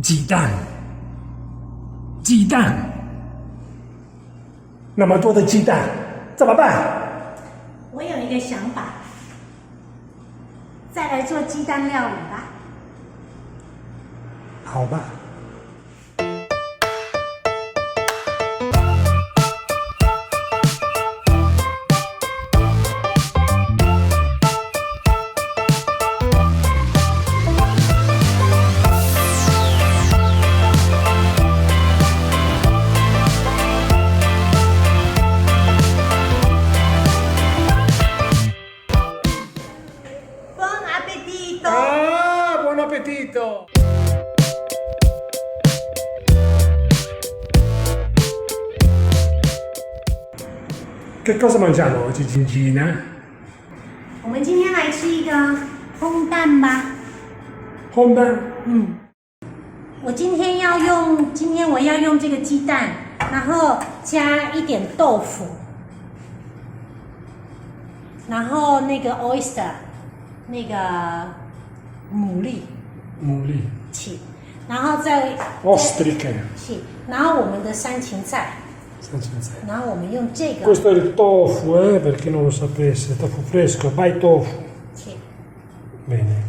鸡蛋，鸡蛋，那么多的鸡蛋怎么办？我有一个想法，再来做鸡蛋料理吧。好吧。Ah, buon appetito! Che cosa mangiamo oggi, Gingina? 我们今天来吃一个烘蛋吧。烘蛋？今天我要用这个鸡蛋，然后加一点豆腐，然后那个 oyster， 那个牡蛎，是，然后再 Ostriche， 是，然后我们的山芹菜，然后我们用这个。Questo è il tofu, per chi non lo sapesse, tofu fresco, vai tofu. Sì. Bene.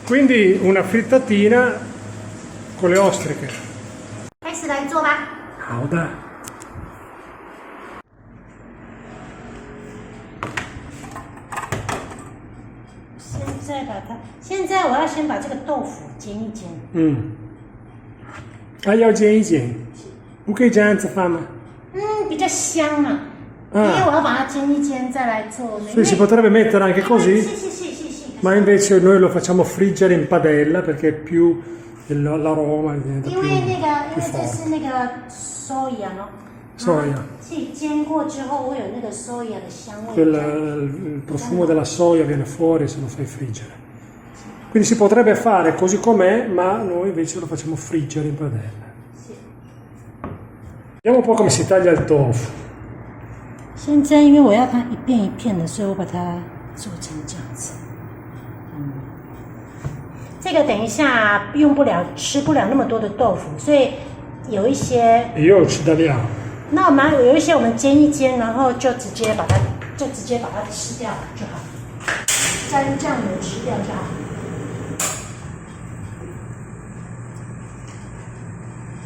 Quindi una frittatina con le ostriche. 开始来做吧。好的。现在我要先把这个豆腐煎一煎。要煎一煎，不可以这样子放吗？比较香嘛。因为我要把它煎一煎，再来做。Sì, si potrebbe mettere anche così? Sì. Ma invece noi lo facciamo friggere in padella perché più l'aroma diventa più forte. 因为这是那个 soia no? Soia. 是煎过之后会有那个 soia 的香味。Il profumo della soia viene fuori se lo fai friggere. Quindi si potrebbe fare così com'è, ma noi invece lo facciamo friggere in padella. Sì. Vediamo un po' come si taglia il tofu. 现在因为我要它一片一片的，所以我把它做成这样子。这个等一下吃不了那么多的豆腐，所以有一些。Io ci tagliamo. 那我们有一些我们煎一煎，然后就直接把它吃掉就好，沾酱油吃掉就好。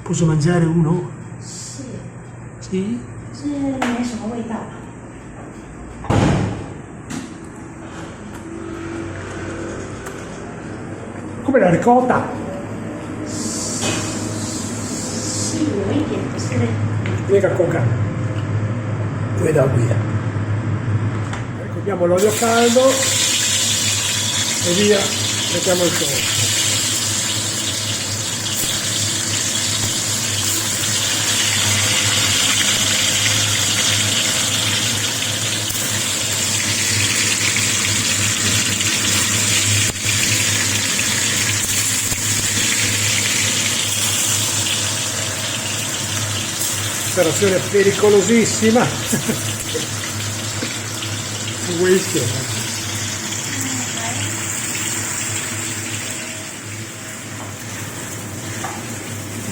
Posso mangiare uno? Sì. Sì? 是没什么味道吧？ Come la ricotta? 是有一点，不是。Piega coca. Guida. Ecco, abbiamo l'olio caldo e via, mettiamo il tofu. Operazione pericolosissima. Whisky.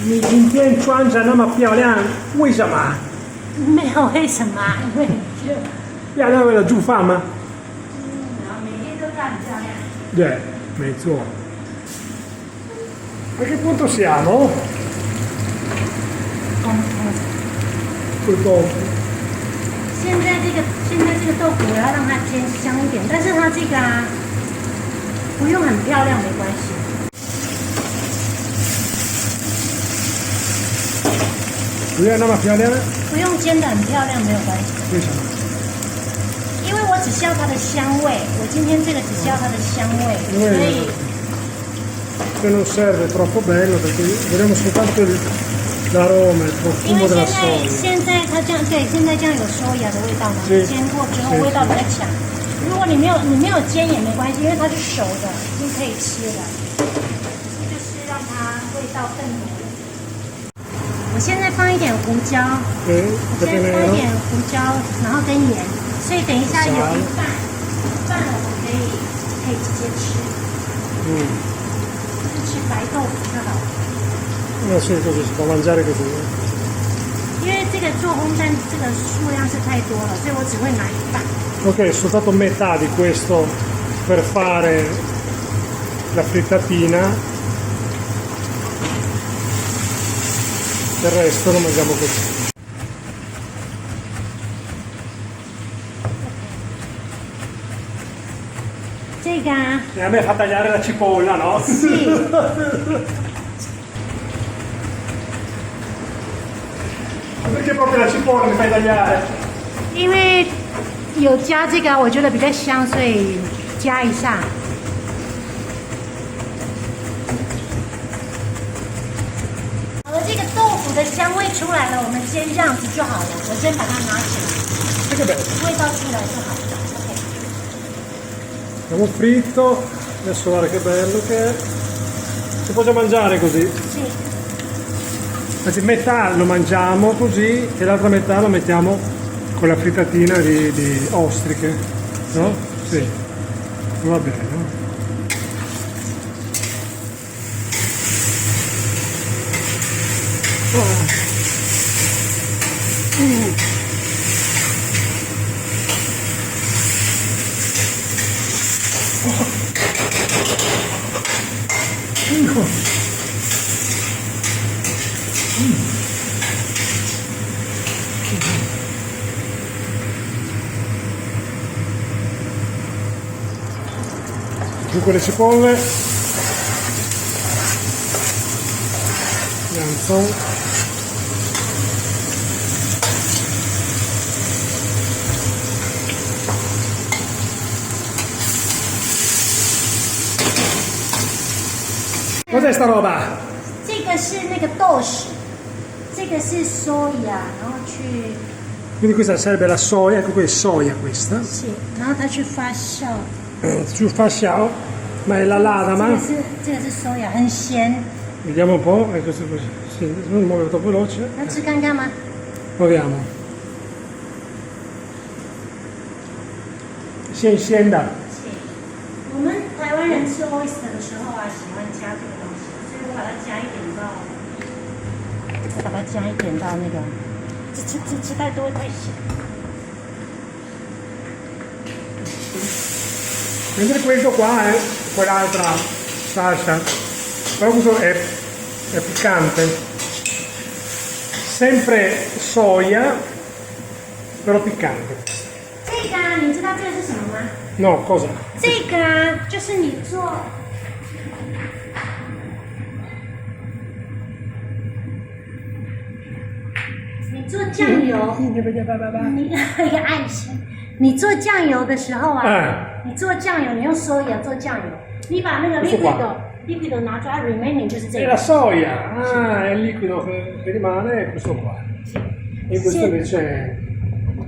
你今天穿着那么漂亮，为什么？没有为什么，因为漂亮为了煮饭吗？每天都干很漂亮。对，没错。A che punto siamo? Col tofu. 现在这个豆腐我要让它煎香一点，但是它这个不用很漂亮没关系。不要那么漂亮？不用煎得很漂亮没有关系。为什么？因为我只需要它的香味，我今天这个只需要它的香味，所以。Che non serve troppo bello perché vogliamo soltanto l'aroma, il profumo della soia. 现在它这样，对，现在这样有soia的味道嘛？煎过之后味道比较强。如果你没有煎也没关系，因为它是熟的，已经可以吃了。就是让它味道更浓。我现在放一点胡椒，我先放一点胡椒，然后跟盐，所以等一下有一半了，我可以直接吃。吃白豆腐就好了。sì, così si può mangiare così. 因为这个做烘蛋这个数量是太多了，所以我只会拿一半。Ok, soltanto metà di questo per fare la frittatina, il resto lo mangiamo così. 这个啊， E a me fa tagliare la cipolla, no? 是 Perché proprio la cipolla mi fai tagliare? 因为有加这个，我觉得比较香，所以加一下。好了，这个豆腐的香味出来了，我们先这样子就好了。我先把它拿起来， Che bello. 味道出来就好了。OK。 Abbiamo fritto, adesso guarda che bello che è. Si può già mangiare così. 是。 Anzi, metà lo mangiamo così e l'altra metà lo mettiamo con la frittatina di ostriche, no? Sì. Va bene, no? Giù con le cipolle, Janson. Cos'è sta roba? 这个是那个豆豉，这个是soia，然后去 Quindi questa sarebbe la soia, ecco qui è soia questa. 是，然后它去发酵。 Sul fasciao, ma è la 这 ladama. 个是 soia，很咸。 Vediamo un po', ecco, sì, non muove troppo veloce. 要吃看看吗？ Proviamo. Scenda. 是。我们台湾人吃 oyster 的时候啊，喜欢加这个东西，所以我把它加一点到，我把它加一点到那个，吃太多太咸。 Mentre questo qua è quell'altra salsa, però questo è piccante, sempre soia, però piccante. 这个啊，你知道这个是什么吗？ No, cosa? 这个啊，就是你做。你做酱油，你一个爱心。你做酱油的时候啊，你做酱油，你用 soya 做酱油，你把那个 liquido 拿出来 remaining 就是这 È 个 la。soia, è il liquido che rimane è questo qua. E questo invece è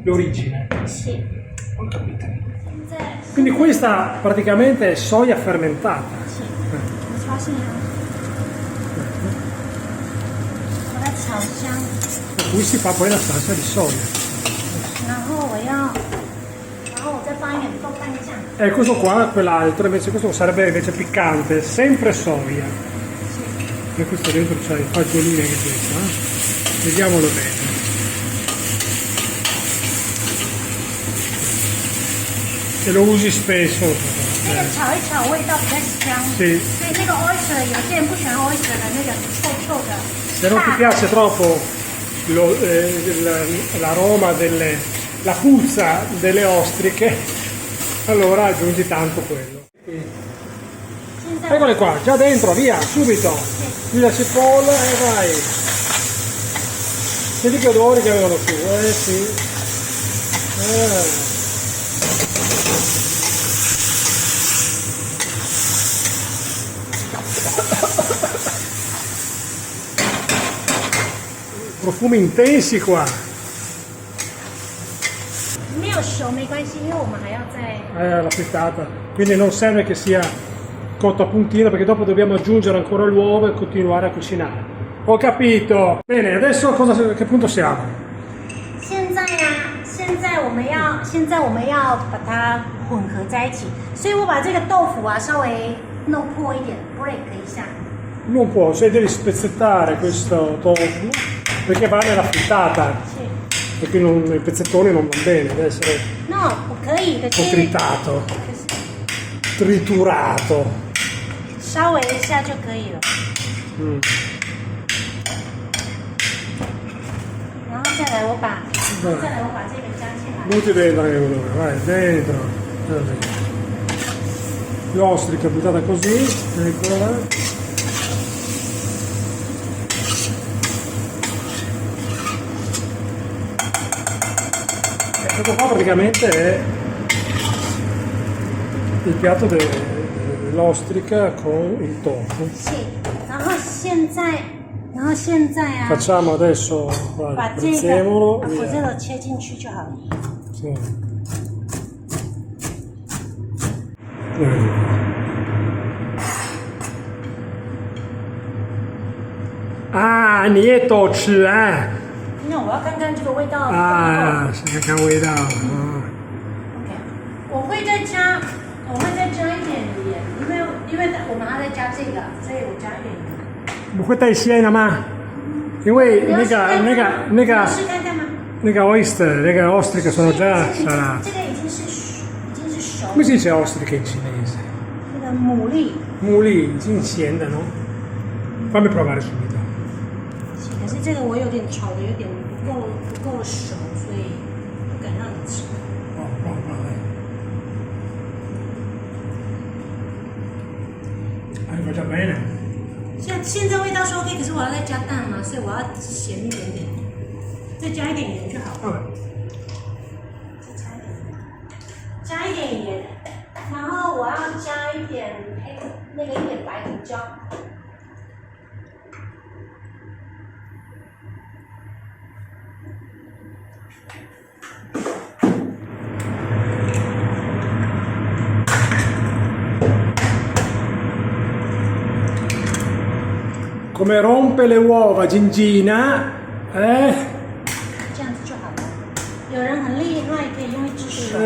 l'origine. 是。 Ho capito. 现在 Quindi questa praticamente è soia fermentata. 是，我发现啊，把它炒香， Per cui si fa poi la salsa di soia. 然后我再放一点豆瓣酱。 E questo qua è quell'altro, invece questo sarebbe invece piccante, sempre soia. E questo dentro c'ha i fagioline che questo, Vediamolo bene. E lo usi spesso. 这个炒一炒，味道比较香。sì. 所以那个 oyster 有些人不喜欢 oyster 的那个臭臭的。 Se non ti piace troppo l'aroma la puzza delle ostriche, allora aggiungi tanto quello. 现在 Eccole qua, già dentro, via, subito. Qui la cipolla e vai. Vedi che odori che avevano su, sì. Profumi intensi qua. 没有熟没关系，因为我们还要再。 La frittata. Quindi non serve che sia cotto a puntino perché dopo dobbiamo aggiungere ancora l'uovo e continuare a cucinare. Ho capito. Bene, adesso che punto siamo? 现在呀，现在我们要把它混合在一起，所以我把这个豆腐啊稍微弄破一点 ，break 一下。Non può, se devi spezzettare questo tofu perché va nella frittata 是。 e quindi i pezzettoni non vanno bene, deve essere 那可以，可 un po' 是 tritato, 可是 triturato. 稍微一下就可以了。 Mm. 然后再来我把， Vai. 再来我把这个加进来。 Butti dentro che vuole, vai, dentro. Così. L'ostrica buttata così, eccola là. Questo qua praticamente è il piatto dell'ostrica con il tofu. 是，然后现在啊， Facciamo adesso, 把 guarda, 这个 prezzemolo, 把 via. 这个切进去就好了。 Sì. Ah, 你也多吃啊！那我要看看这个味道。啊，先看看味道啊。 OK， 我会再加一点盐，因为我们还在加这个，所以我加一点盐。不会带鲜的吗？因为你要试看看你要试看看吗？那个 oyster, 那个 ostriche sono già 这个 salate. 这个已经是熟。 Come si dice ostriche in cinese? 那个牡蛎， Muli, insieme, no? Fammi provare subito. 可是这个我有点炒的有点不够熟，所以不敢让你吃。 Va già bene. 现在味道是 OK， 可是我要再加蛋嘛，所以我要咸一点点，再加一点盐就好了。 Vabbè. 加一点盐，然后我要加一点一点白胡椒。 Come rompe le uova Gingina, 这样子就好了。有人很厉害，可以用一只手，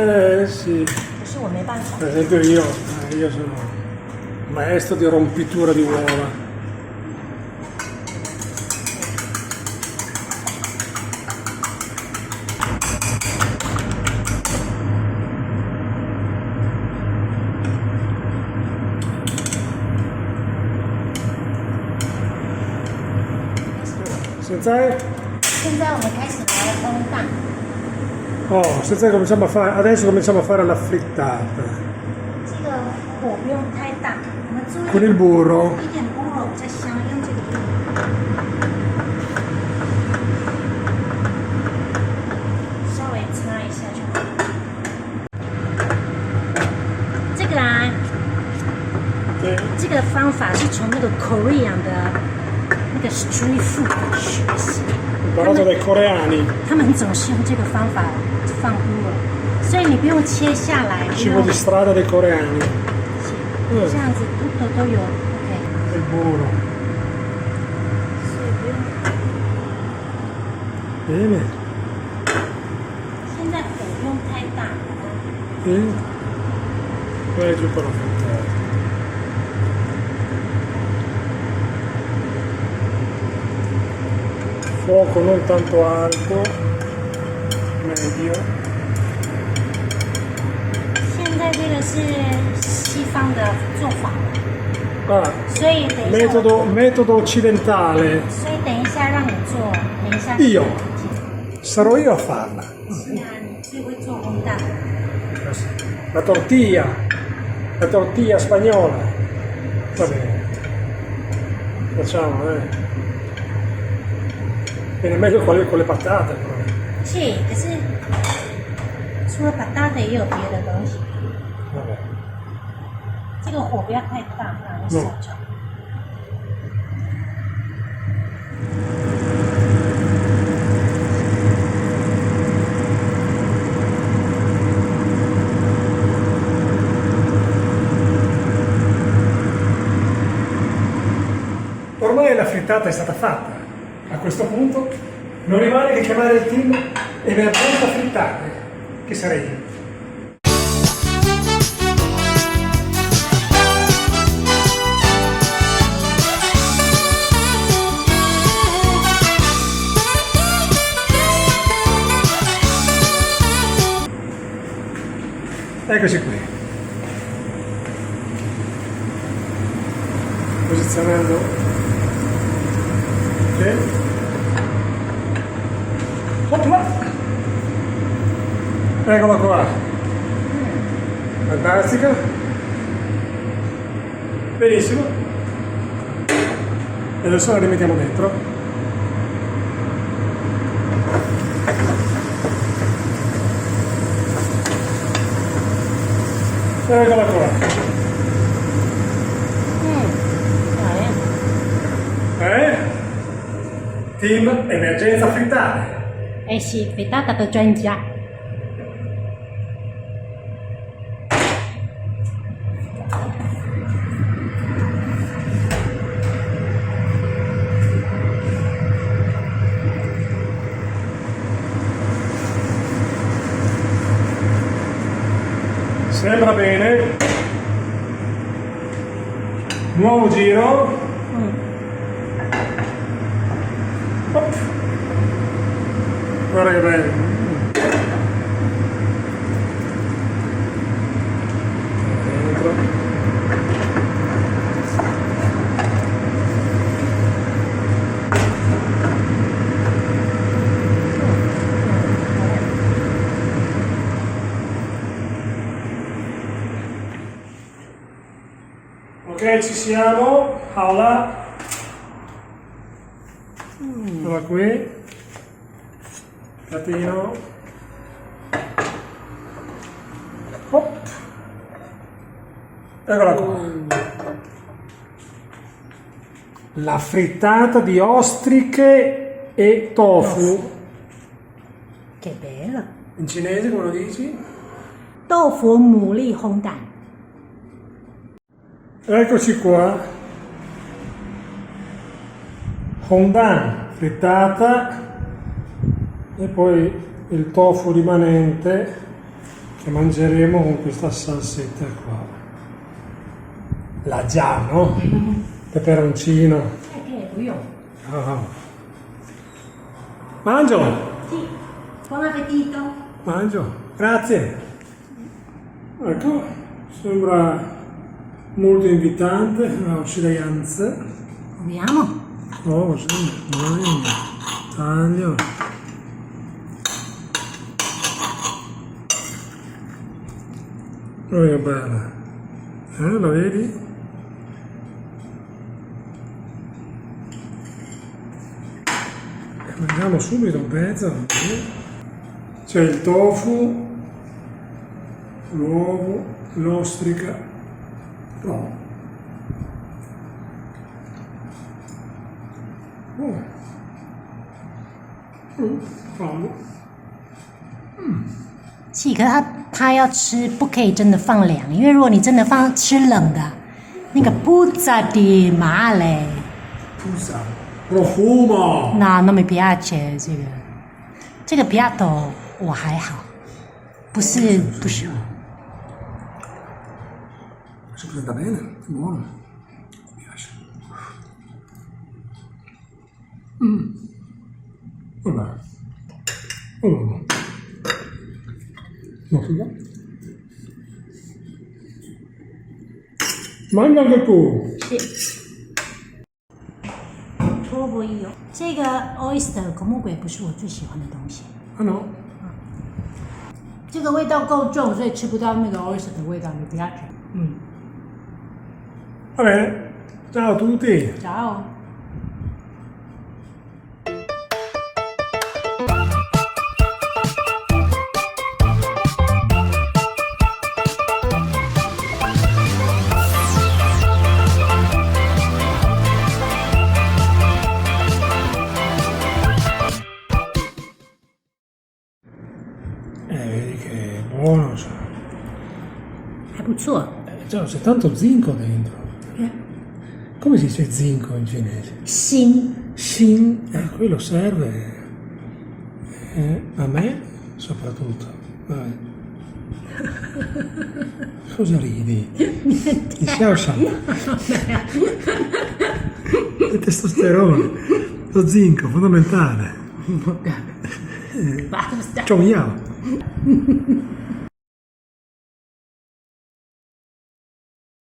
sì. 可是我没办法。 Per esempio io sono maestro di rompitura di uova. Senza我们开始来烘蛋。 adesso cominciamo a fare la frittata. 这个火不用太大，我们注 Con 意 il burro. 一点菠萝比较香，用这个稍微擦一下就好了。这个啊，这个方法是从那个 Korean 的那个 street food 学习。 Imparato dai coreani. 他们总是用这个方法放菇了，所以你不用切下来，不 Cibo 用 di strada dei coreani. 这样子都有 OK， Il burro. 所以不用。 Bene. 现在火不用太大， Bene. Vai giù per la frittata. Fuoco non tanto alto, medio. 现在这个是西方的做法， Ah, 所以等一下 metodo occidentale. 所以等一下让你做，等一下 Io sarò io a farla. 是啊，你最会做烘蛋。 La tortilla spagnola. Va bene. Facciamo, Viene meglio con le patate. Però. 是，可是除了把大的也有别的东西。 Vabbè. 这个火不要太大，不然会烧焦。 Ormai la frittata è stata fatta. A questo punto non rimane che chiamare il team Emergenza Frittate, che sarei io. Eccoci qui. Posizionando. Ok. Opla. Eccola qua. Fantastica. Benissimo. E adesso la rimettiamo dentro. Eccola qua. Team emergenza frittata. Eh sì, frittata per 专家。Sembra bene. Nuovo giro. Op. Guarda che bello. Dentro. Ok, ci siamo. Aula. Eccola qui. Catino. Hop. Eccola qua. La frittata di ostriche e tofu. Che bello. In cinese come lo dici? 豆腐牡蛎烘蛋。 Eccoci qua. Hondan frittata e poi il tofu rimanente che mangeremo con questa salsetta qua. La già, no? Peperoncino.不用。 Ah. Mangio, Sì, buon appetito. mangio, grazie. Ecco, sembra molto invitante, la osciglianza. Proviamo. Oh, sì, bene. Taglio. Oh, che bella. La vedi? Mangiamo subito un pezzo. C'è il tofu, l'uovo, l'ostrica. No. Fallo. 是，可是他要吃不可以真的放凉，因为如果你真的放吃冷的，那个puzza di male。 Puzza. Profumo. No, non mi piace 这个 piatto 我还好，不是。 Si presenta bene, è buono. Mi piace. Vabbè. No, figa. Mangia anche tu. 托博也有这个 oyster 口木鬼不是我最喜欢的东西， Ah no? 这个味道够重，所以吃不到那个 oyster 的味道，你不要吃。 Va bene. Ciao a tutti. Ciao。 Vedi che buono. 还不错。 Già, c'è tanto zinco dentro. Come si dice zinco in cinese? 锌。 Xin, quello serve a me soprattutto. Vai. Cosa ridi? Ti sciascia. Il testosterone, lo zinco, fondamentale. Basta. Ciao,